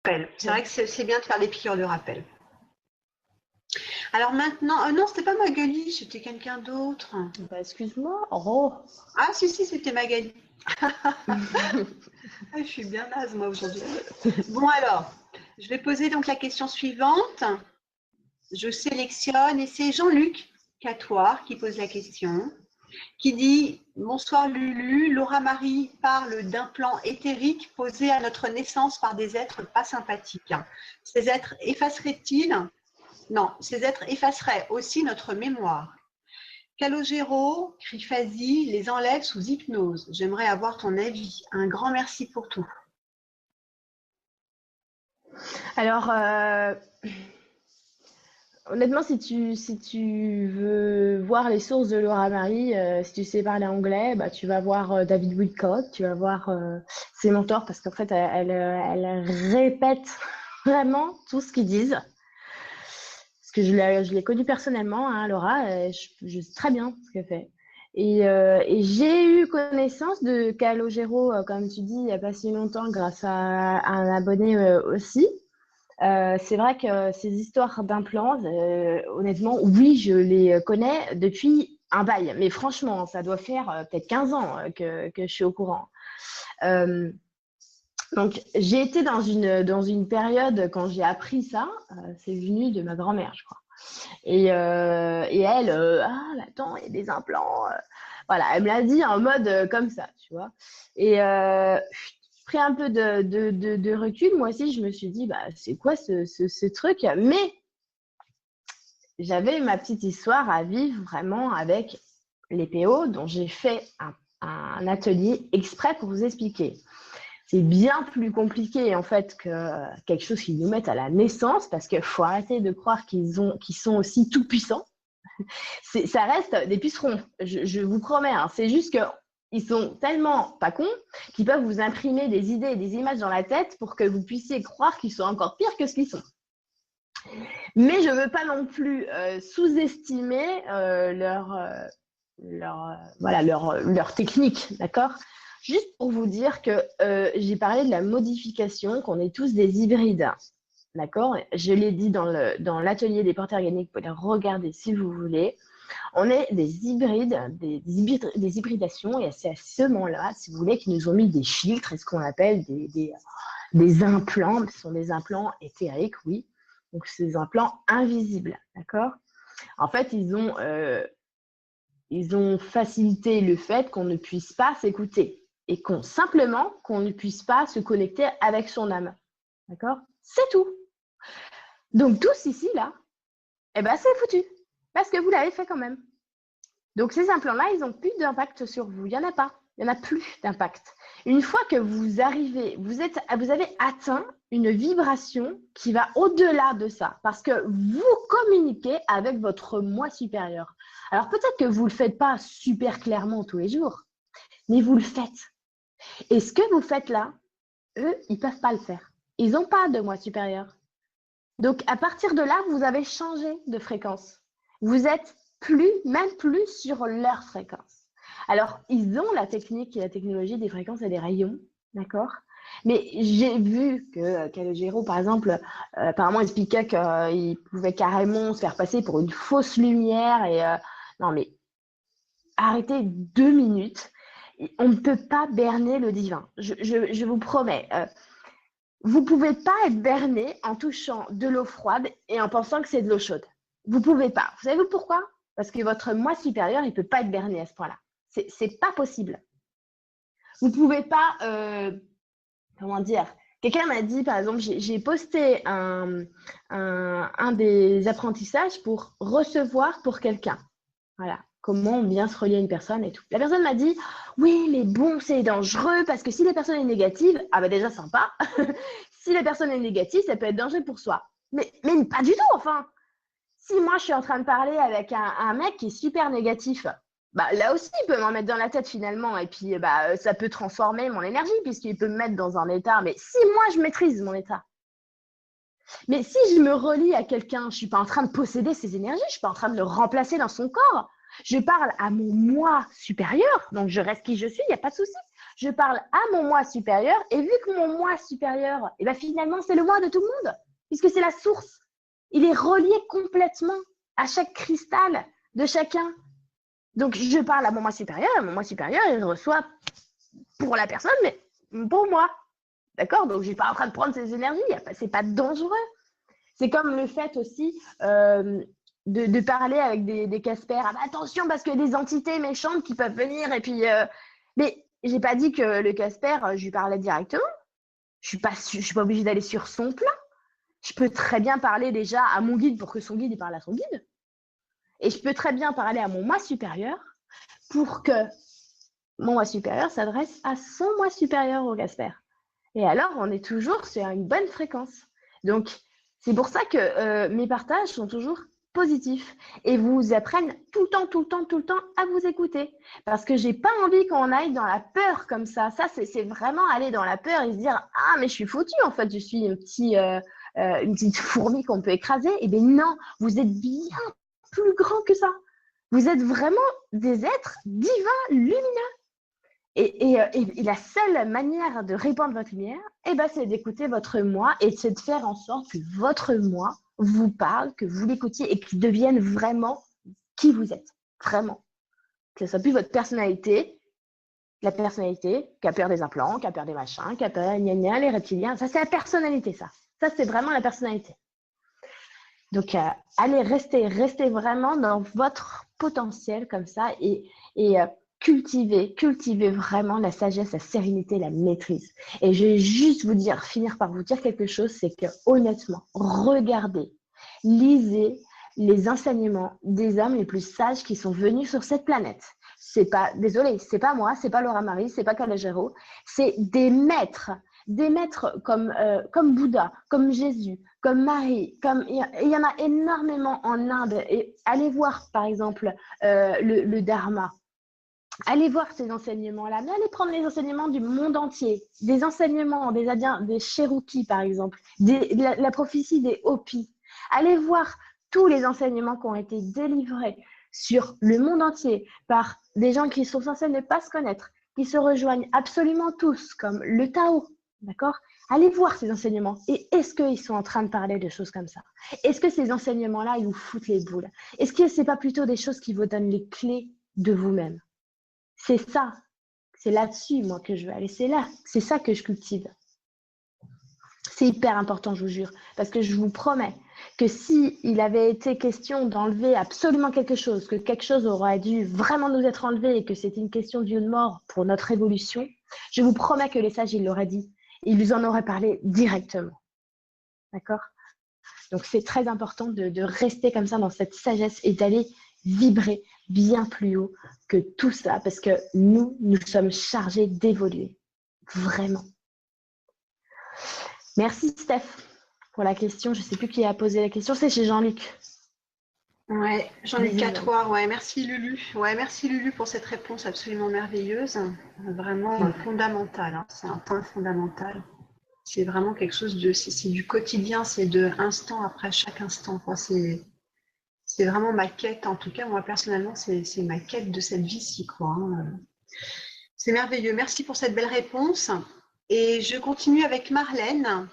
C'est vrai que c'est bien de faire des piqûres de rappel. Alors maintenant, non, c'était pas Magali, c'était quelqu'un d'autre. Bah, excuse-moi. Oh. Ah si, c'était Magali. Je suis bien naze moi aujourd'hui. Bon alors, je vais poser donc la question suivante. Je sélectionne et c'est Jean-Luc Catoire qui pose la question, qui dit « Bonsoir Lulu, Laura Marie parle d'implants éthériques posés à notre naissance par des êtres pas sympathiques. Ces êtres effaceraient-ils ? Non, ces êtres effaceraient aussi notre mémoire. Calogero, Crifasi les enlève sous hypnose. J'aimerais avoir ton avis. Un grand merci pour tout. » Alors, honnêtement, si tu veux voir les sources de Laura Marie, si tu sais parler anglais, bah, tu vas voir David Wilcott, tu vas voir ses mentors, parce qu'en fait, elle répète vraiment tout ce qu'ils disent. Parce que je l'ai connue personnellement, hein, Laura, je sais très bien ce qu'elle fait. Et j'ai eu connaissance de Calogero, comme tu dis, il n'y a pas si longtemps, grâce à un abonné aussi. C'est vrai que ces histoires d'implants, honnêtement, oui, je les connais depuis un bail. Mais franchement, ça doit faire peut-être 15 ans que je suis au courant. Donc, j'ai été dans une période, quand j'ai appris ça, c'est venu de ma grand-mère, je crois. Et elle, attends, il y a des implants. Voilà, elle me l'a dit en mode comme ça, tu vois. Et pris un peu de recul, moi aussi, je me suis dit, bah, c'est quoi ce truc? Mais j'avais ma petite histoire à vivre vraiment avec les PO, dont j'ai fait un atelier exprès pour vous expliquer. C'est bien plus compliqué en fait que quelque chose qu'ils nous mettent à la naissance, parce qu'il faut arrêter de croire qu'ils sont aussi tout puissants. Ça reste des pucerons, je vous promets. Hein. C'est juste qu'ils sont tellement pas cons qu'ils peuvent vous imprimer des idées et des images dans la tête pour que vous puissiez croire qu'ils sont encore pires que ce qu'ils sont. Mais je ne veux pas non plus sous-estimer leur technique, d'accord ? Juste pour vous dire que j'ai parlé de la modification, qu'on est tous des hybrides, d'accord ? Je l'ai dit dans l'atelier des porteurs organiques, vous pouvez le regarder si vous voulez. On est des hybrides, des hybridations, et c'est à ce moment-là, si vous voulez, qu'ils nous ont mis des filtres, et ce qu'on appelle des implants. Ce sont des implants éthériques, oui. Donc, c'est des implants invisibles, d'accord ? En fait, ils ont facilité le fait qu'on ne puisse pas s'écouter et simplement qu'on ne puisse pas se connecter avec son âme, d'accord ? C'est tout. Donc, tous ici, là, eh ben, c'est foutu parce que vous l'avez fait quand même. Donc, ces implants-là, ils n'ont plus d'impact sur vous. Il n'y en a pas. Il n'y en a plus d'impact. Une fois que vous arrivez, vous avez atteint une vibration qui va au-delà de ça, parce que vous communiquez avec votre moi supérieur. Alors, peut-être que vous ne le faites pas super clairement tous les jours, mais vous le faites. Et ce que vous faites là, eux, ils ne peuvent pas le faire. Ils n'ont pas de moi supérieur. Donc, à partir de là, vous avez changé de fréquence. Vous êtes même plus sur leur fréquence. Alors, ils ont la technique et la technologie des fréquences et des rayons, d'accord ? Mais j'ai vu que Calogero, par exemple, apparemment expliquait qu'il pouvait carrément se faire passer pour une fausse lumière. Et non, mais arrêtez 2 minutes. On ne peut pas berner le divin. Je vous promets. Vous ne pouvez pas être berné en touchant de l'eau froide et en pensant que c'est de l'eau chaude. Vous ne pouvez pas. Vous savez pourquoi ? Parce que votre moi supérieur, il ne peut pas être berné à ce point-là. C'est pas possible. Vous ne pouvez pas, comment dire, quelqu'un m'a dit, par exemple, j'ai posté un des apprentissages pour recevoir pour quelqu'un. Voilà, comment bien se relier à une personne et tout. La personne m'a dit, oui, mais bon, c'est dangereux parce que si la personne est négative, ah bah déjà sympa, si la personne est négative, ça peut être dangereux pour soi. Mais pas du tout, enfin. Si moi, je suis en train de parler avec un mec qui est super négatif, bah, là aussi, il peut m'en mettre dans la tête finalement. Et puis, bah, ça peut transformer mon énergie puisqu'il peut me mettre dans un état. Mais si moi, je maîtrise mon état. Mais si je me relie à quelqu'un, je ne suis pas en train de posséder ses énergies, je ne suis pas en train de le remplacer dans son corps. Je parle à mon moi supérieur, donc je reste qui je suis, il n'y a pas de souci. Je parle à mon moi supérieur et vu que mon moi supérieur, eh ben finalement, c'est le moi de tout le monde puisque c'est la source. Il est relié complètement à chaque cristal de chacun. Donc, je parle à mon moi supérieur et mon moi supérieur, il reçoit pour la personne, mais pour moi. D'accord? Donc, je ne suis pas en train de prendre ses énergies. Ce n'est pas dangereux. C'est comme le fait aussi de parler avec des Casper. Ah bah attention, parce qu'il y a des entités méchantes qui peuvent venir. Et puis, mais je n'ai pas dit que le Casper, je lui parlais directement. Je ne suis pas obligée d'aller sur son plan. Je peux très bien parler déjà à mon guide pour que son guide il parle à son guide. Et je peux très bien parler à mon moi supérieur pour que mon moi supérieur s'adresse à son moi supérieur au Casper. Et alors, on est toujours sur une bonne fréquence. Donc, c'est pour ça que mes partages sont toujours positifs et vous apprennent tout le temps à vous écouter. Parce que j'ai pas envie qu'on aille dans la peur comme ça. Ça, c'est vraiment aller dans la peur et se dire « Ah, mais je suis foutue, en fait, je suis une petite fourmi qu'on peut écraser. » Eh bien non, vous êtes bien plus grand que ça. Vous êtes vraiment des êtres divins, lumineux. Et la seule manière de répandre votre lumière, c'est d'écouter votre moi et c'est de faire en sorte que votre moi vous parle, que vous l'écoutiez et qu'il devienne vraiment qui vous êtes. Vraiment. Que ce soit plus votre personnalité, la personnalité qui a peur des implants, qui a peur des machins, qui a peur gna gna, les reptiliens. Ça, c'est la personnalité, ça. Ça, c'est vraiment la personnalité. Donc, allez, restez vraiment dans votre potentiel comme ça et cultivez vraiment la sagesse, la sérénité, la maîtrise. Et je vais juste finir par vous dire quelque chose, c'est que honnêtement, regardez, lisez les enseignements des hommes les plus sages qui sont venus sur cette planète. C'est pas moi, c'est pas Laura Marie, c'est pas Calogero, c'est des maîtres comme Bouddha, comme Jésus, comme Marie, il y en a énormément en Inde. Et allez voir par exemple le Dharma. Allez voir ces enseignements-là, mais allez prendre les enseignements du monde entier, des enseignements des Indiens, des Cherokees par exemple, la prophétie des Hopis. Allez voir tous les enseignements qui ont été délivrés sur le monde entier par des gens qui sont censés ne pas se connaître, qui se rejoignent absolument tous, comme le Tao, d'accord? Allez voir ces enseignements. Et est-ce qu'ils sont en train de parler de choses comme ça? Est-ce que ces enseignements-là, ils vous foutent les boules? Est-ce que ce n'est pas plutôt des choses qui vous donnent les clés de vous-même? C'est ça, c'est là-dessus, moi, que je veux aller. C'est ça que je cultive. C'est hyper important, je vous jure, parce que je vous promets que s'il avait été question d'enlever absolument quelque chose, que quelque chose aurait dû vraiment nous être enlevé et que c'était une question de vie ou de mort pour notre évolution, je vous promets que les sages, ils l'auraient dit. Ils en auraient parlé directement. D'accord? Donc, c'est très important de rester comme ça dans cette sagesse et d'aller vibrer bien plus haut que tout ça parce que nous sommes chargés d'évoluer. Vraiment. Merci Steph pour la question. Je ne sais plus qui a posé la question. C'est chez Jean-Luc. Ouais, Jean-Luc Catoir. Ouais, merci Lulu. Ouais, merci Lulu pour cette réponse absolument merveilleuse. Vraiment fondamentale. Hein. C'est un point fondamental. C'est vraiment quelque chose c'est du quotidien, c'est de instant après chaque instant. Quoi. C'est vraiment ma quête. En tout cas, moi personnellement, c'est ma quête de cette vie-ci. Quoi. C'est merveilleux. Merci pour cette belle réponse. Et je continue avec Marlène.